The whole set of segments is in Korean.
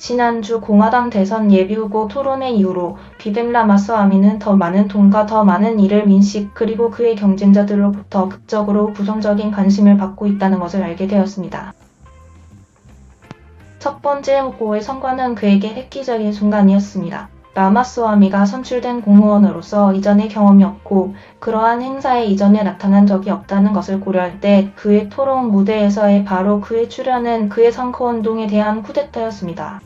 지난주 공화당 대선 예비후보 토론회 이후로 비백 라마스와미는 더 많은 돈과 더 많은 이름 인식 그리고 그의 경쟁자들로부터 극적으로 부정적인 관심을 받고 있다는 것을 알게 되었습니다. 첫 번째 후보의 선거는 그에게 획기적인 순간이었습니다. 라마스와미가 선출된 공무원으로서 이전의 경험이 없고 그러한 행사에 이전에 나타난 적이 없다는 것을 고려할 때 그의 토론 무대에서의 바로 그의 출연은 그의 선거운동에 대한 쿠데타였습니다.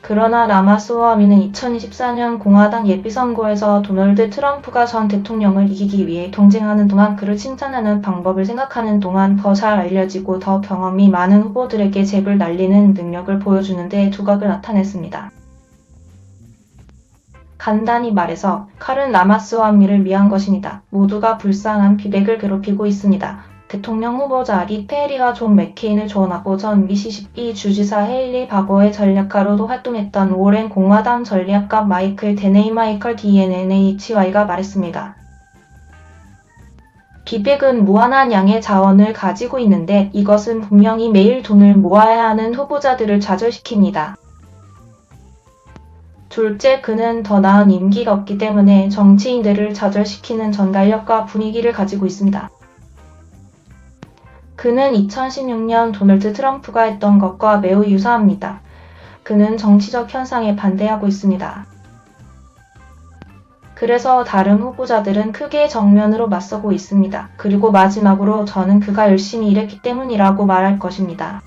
그러나 라마스와미는 2024년 공화당 예비선거에서 도널드 트럼프가 전 대통령을 이기기 위해 경쟁하는 동안 그를 칭찬하는 방법을 생각하는 동안 더 잘 알려지고 더 경험이 많은 후보들에게 잽을 날리는 능력을 보여주는 데 두각을 나타냈습니다. 간단히 말해서 칼은 라마스와미를 위한 것입니다. 모두가 불쌍한 비백을 괴롭히고 있습니다. 대통령 후보자 리 페리와 존 맥케인을 조언하고 전 미시시피 주지사 헤일리 바거의 전략가로도 활동했던 오랜 공화당 전략가 마이클 데네이 마이클 DNNHY가 말했습니다. 비백은 무한한 양의 자원을 가지고 있는데 이것은 분명히 매일 돈을 모아야 하는 후보자들을 좌절시킵니다. 둘째, 그는 더 나은 임기가 없기 때문에 정치인들을 좌절시키는 전달력과 분위기를 가지고 있습니다. 그는 2016년 도널드 트럼프가 했던 것과 매우 유사합니다. 그는 정치적 현상에 반대하고 있습니다. 그래서 다른 후보자들은 크게 정면으로 맞서고 있습니다. 그리고 마지막으로 저는 그가 열심히 일했기 때문이라고 말할 것입니다.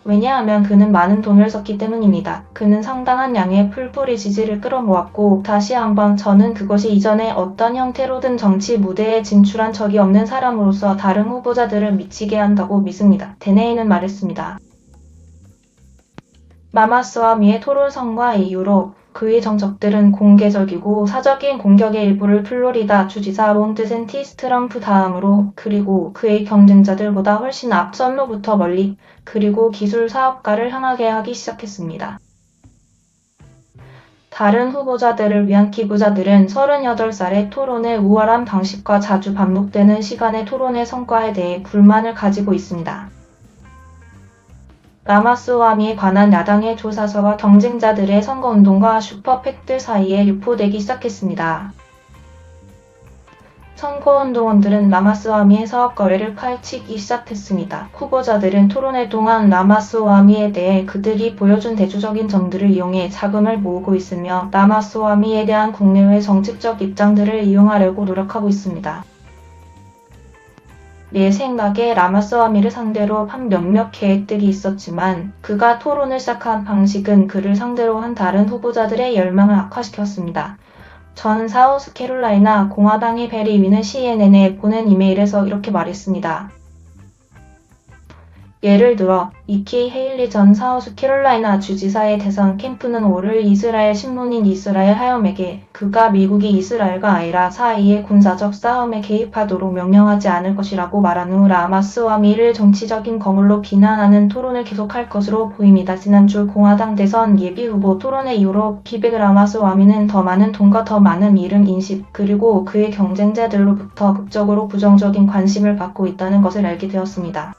왜냐하면 그는 많은 돈을 썼기 때문입니다. 그는 상당한 양의 풀뿌리 지지를 끌어모았고 다시 한번 저는 그것이 이전에 어떤 형태로든 정치 무대에 진출한 적이 없는 사람으로서 다른 후보자들을 미치게 한다고 믿습니다. 데네이는 말했습니다. 라마스와미의 토론 성과 이후로 그의 정적들은 공개적이고 사적인 공격의 일부를 플로리다 주지사 론 드샌티스 트럼프 다음으로 그리고 그의 경쟁자들보다 훨씬 앞선로부터 멀리 그리고 기술 사업가를 향하게 하기 시작했습니다. 다른 후보자들을 위한 기부자들은 38살의 토론의 우월한 방식과 자주 반복되는 시간의 토론의 성과에 대해 불만을 가지고 있습니다. 라마스와미에 관한 야당의 조사서가 경쟁자들의 선거운동과 슈퍼팩들 사이에 유포되기 시작했습니다. 선거운동원들은 라마스와미의 사업 거래를 파헤치기 시작했습니다. 후보자들은 토론회 동안 라마스와미에 대해 그들이 보여준 대조적인 점들을 이용해 자금을 모으고 있으며 라마스와미에 대한 국내외 정책적 입장들을 이용하려고 노력하고 있습니다. 내 생각에 라마스와미를 상대로 한 몇몇 계획들이 있었지만 그가 토론을 시작한 방식은 그를 상대로 한 다른 후보자들의 열망을 악화시켰습니다. 전 사우스캐롤라이나 공화당의 베리 위는 CNN에 보낸 이메일에서 이렇게 말했습니다. 예를 들어 니키 헤일리 전 사우스캐롤라이나 주지사의 대선 캠프는 5일 이스라엘 신문인 이스라엘 하염에게 그가 미국이 이스라엘과 아이라 사이의 군사적 싸움에 개입하도록 명령하지 않을 것이라고 말한 후 라마스와미를 정치적인 거물로 비난하는 토론을 계속할 것으로 보입니다. 지난주 공화당 대선 예비후보 토론회 이후로 비백 라마스와미는 더 많은 돈과 더 많은 이름 인식 그리고 그의 경쟁자들로부터 극적으로 부정적인 관심을 받고 있다는 것을 알게 되었습니다.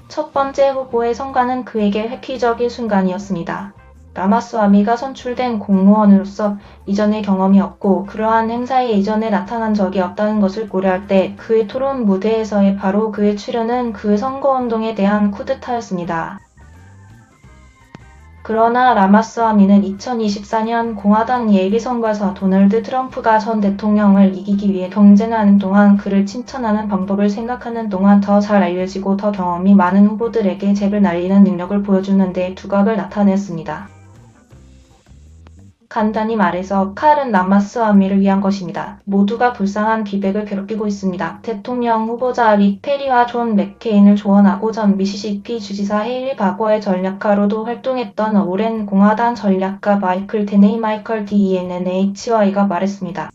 첫 번째 후보의 선거는 그에게 획기적인 순간이었습니다. 라마스와미가 선출된 공무원으로서 이전의 경험이 없고 그러한 행사에 이전에 나타난 적이 없다는 것을 고려할 때 그의 토론 무대에서의 바로 그의 출연은 그 선거운동에 대한 쿠데타였습니다. 그러나 라마스와미는 2024년 공화당 예비선거에서 도널드 트럼프가 전 대통령을 이기기 위해 경쟁하는 동안 그를 칭찬하는 방법을 생각하는 동안 더 잘 알려지고 더 경험이 많은 후보들에게 잽을 날리는 능력을 보여주는 데 두각을 나타냈습니다. 간단히 말해서 칼은 라마스와미를 위한 것입니다. 모두가 불쌍한 비백을 괴롭히고 있습니다. 대통령 후보자 리 페리와 존 맥케인을 조언하고 전 미시시피 주지사 헤일리 바거의 전략가로도 활동했던 오랜 공화당 전략가 마이클 데네이 마이클 DNNHY가 말했습니다.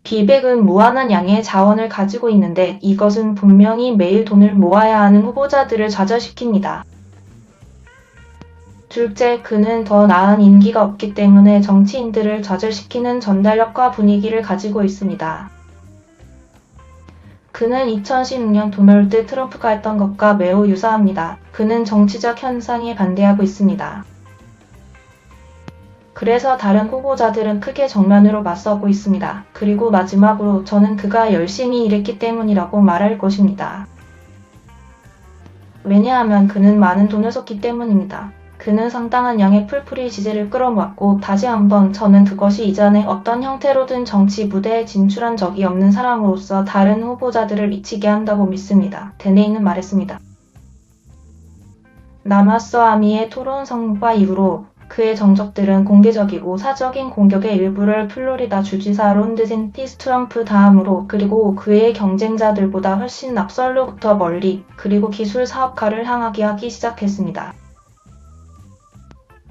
비백은 무한한 양의 자원을 가지고 있는데 이것은 분명히 매일 돈을 모아야 하는 후보자들을 좌절시킵니다. 둘째, 그는 더 나은 임기가 없기 때문에 정치인들을 좌절시키는 전달력과 분위기를 가지고 있습니다. 그는 2016년 도널드 트럼프가 했던 것과 매우 유사합니다. 그는 정치적 현상에 반대하고 있습니다. 그래서 다른 후보자들은 크게 정면으로 맞서고 있습니다. 그리고 마지막으로 저는 그가 열심히 일했기 때문이라고 말할 것입니다. 왜냐하면 그는 많은 돈을 썼기 때문입니다. 그는 상당한 양의 풀풀이 지지를 끌어모았고 다시 한번 저는 그것이 이전에 어떤 형태로든 정치 무대에 진출한 적이 없는 사람으로서 다른 후보자들을 미치게 한다고 믿습니다. 데네이는 말했습니다. 라마스와미의 토론 성과 이후로 그의 정적들은 공개적이고 사적인 공격의 일부를 플로리다 주지사 론 드센티스 트럼프 다음으로 그리고 그의 경쟁자들보다 훨씬 앞설로부터 멀리 그리고 기술 사업가를 향하게 하기 시작했습니다.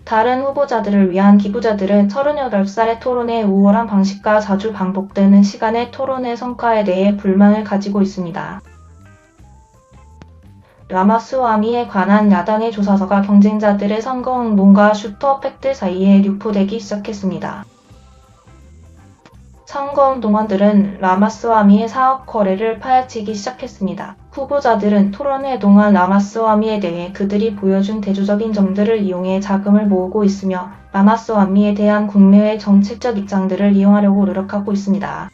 다른 후보자들을 위한 기부자들은 38살의 토론의 우월한 방식과 자주 반복되는 시간의 토론의 성과에 대해 불만을 가지고 있습니다. 라마스와미에 관한 야당의 조사서가 경쟁자들의 선거운동과 슈퍼팩들 사이에 유포되기 시작했습니다. 선거운동원들은 라마스와미의 사업 거래를 파헤치기 시작했습니다. 후보자들은 토론회 동안 라마스와미에 대해 그들이 보여준 대조적인 점들을 이용해 자금을 모으고 있으며 라마스와미에 대한 국내외 정책적 입장들을 이용하려고 노력하고 있습니다.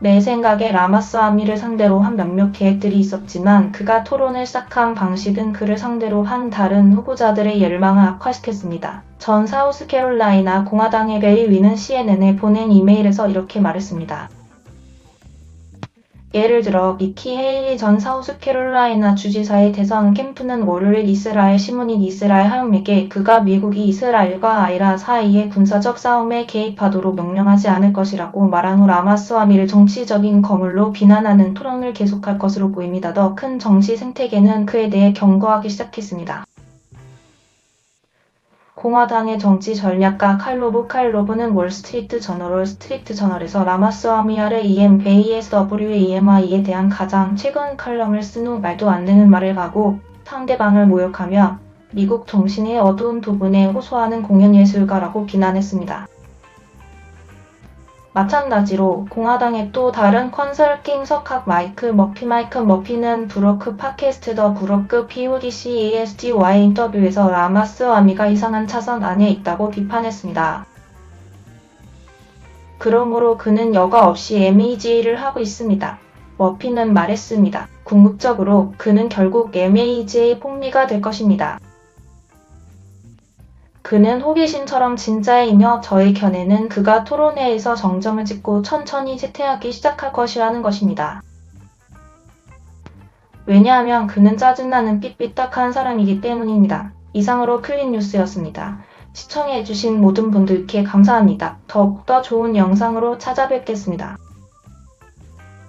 내 생각에 라마스와미를 상대로 한 몇몇 계획들이 있었지만 그가 토론을 시작한 방식은 그를 상대로 한 다른 후보자들의 열망을 악화시켰습니다. 전 사우스캐롤라이나 공화당의 베리 위는 CNN에 보낸 이메일에서 이렇게 말했습니다. 예를 들어 니키 헤일리 전 사우스캐롤라이나 주지사의 대선 캠프는 월요일 이스라엘 신문인 이스라엘 하용에게 그가 미국이 이스라엘과 아이라 사이의 군사적 싸움에 개입하도록 명령하지 않을 것이라고 말한 후 라마스와미를 정치적인 거물로 비난하는 토론을 계속할 것으로 보입니다. 더 큰 정치 생태계는 그에 대해 경고하기 시작했습니다. 공화당의 정치 전략가 칼로브는 월스트리트 저널에서 라마스와미아를 ASWEMI에 대한 가장 최근 칼럼을 쓴 후 말도 안 되는 말을 하고 상대방을 모욕하며 미국 정신의 어두운 부분에 호소하는 공연예술가라고 비난했습니다. 마찬가지로 공화당의 또 다른 컨설팅 석학 마이크 머피는 브로크 팟캐스트 더 브로크 PODCAST와의 인터뷰에서 라마스와미가 이상한 차선 안에 있다고 비판했습니다. 그러므로 그는 여과 없이 MEG를 하고 있습니다. 머피는 말했습니다. 궁극적으로 그는 결국 MEG의 폭리가 될 것입니다. 그는 호기심처럼 진짜이며 저의 견해는 그가 토론회에서 정점을 찍고 천천히 쇠퇴하기 시작할 것이라는 것입니다. 왜냐하면 그는 짜증나는 삐삐딱한 사람이기 때문입니다. 이상으로 클린뉴스였습니다. 시청해주신 모든 분들께 감사합니다. 더욱더 좋은 영상으로 찾아뵙겠습니다.